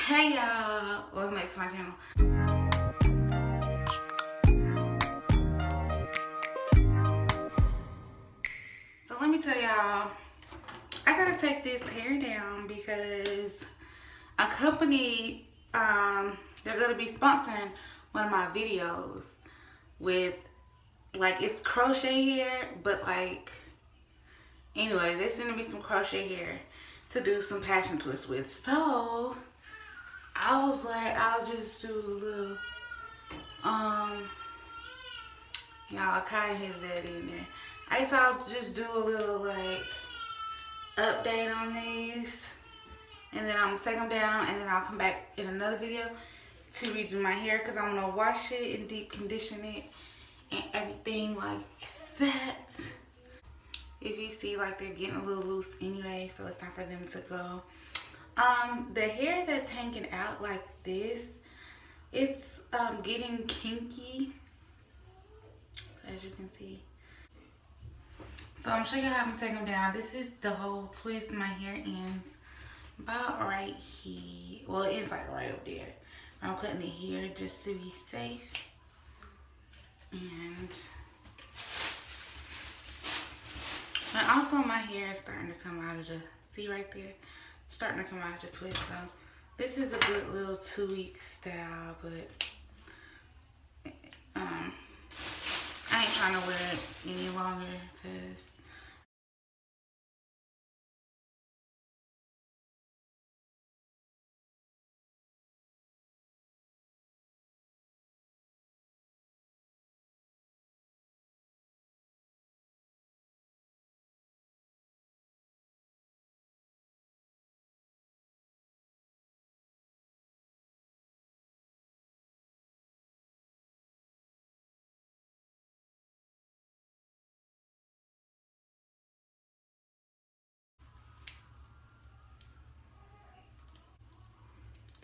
Hey y'all, welcome back to my channel. So let me tell y'all, I gotta take this hair down because a company, they're gonna be sponsoring one of my videos with, like, it's crochet hair, but like, anyway, they're sending me some crochet hair to do some passion twists with. So I was like, I'll just do a little, y'all, Kai has that in there. I guess I'll just do a little, like, update on these. And then I'm gonna take them down, and then I'll come back in another video to redo my hair because I'm gonna wash it and deep condition it and everything like that. If you see, like, they're getting a little loose anyway, so it's time for them to go. The hair that's hanging out like this, it's getting kinky, as you can see. So I'm gonna show you how I'm gonna take them down. This is the whole twist. My hair ends about right here. Well, it ends like right up there. I'm cutting it here just to be safe. And also my hair is starting to come out of the, see right there? Starting to come out of the twist. So this is a good little 2-week style, but I ain't trying to wear it any longer because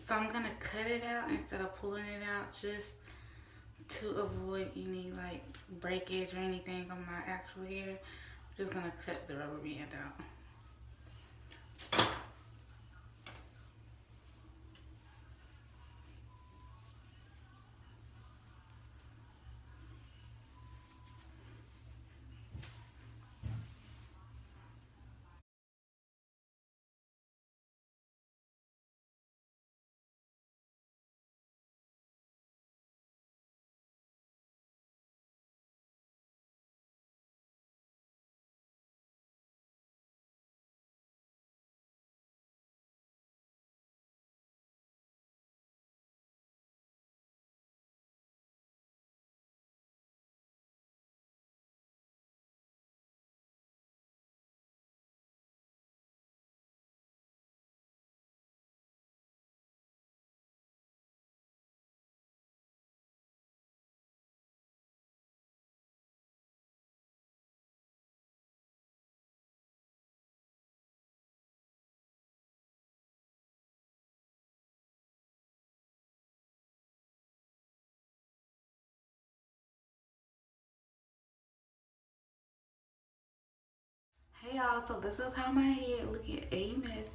so I'm gonna cut it out instead of pulling it out just to avoid any like breakage or anything on my actual hair. I'm just gonna cut the rubber band out. Hey y'all, so this is how my head looking a mess,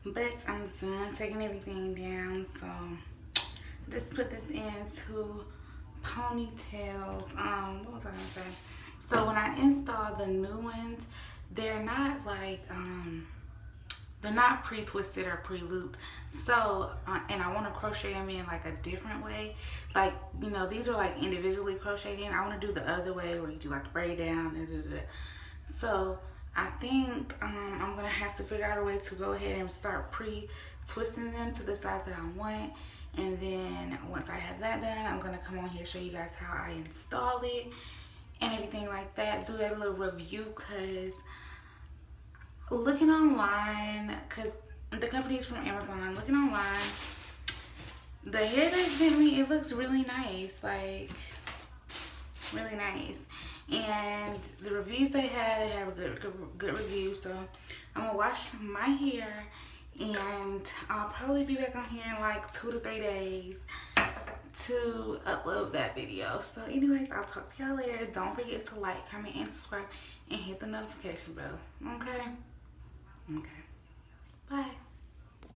but I'm done taking everything down. So just put this into ponytails. What was I gonna say? So when I install the new ones, they're not like they're not pre-twisted or pre-looped. So and I want to crochet them in like a different way. Like, you know, these are like individually crocheted in. I want to do the other way where you do like the braid down. So I think I'm gonna have to figure out a way to go ahead and start pre-twisting them to the size that I want. And then once I have that done, I'm gonna come on here, show you guys how I install it and everything like that. Do that little review, cause looking online, cause the company's from Amazon. Looking online, the hair they sent me, it looks really nice, like really nice. And the reviews they have a good review. So I'm gonna wash my hair, and I'll probably be back on here in like 2 to 3 days to upload that video. So anyways, I'll talk to y'all later. Don't forget to like, comment, and subscribe, and hit the notification bell. Okay? Okay. Bye.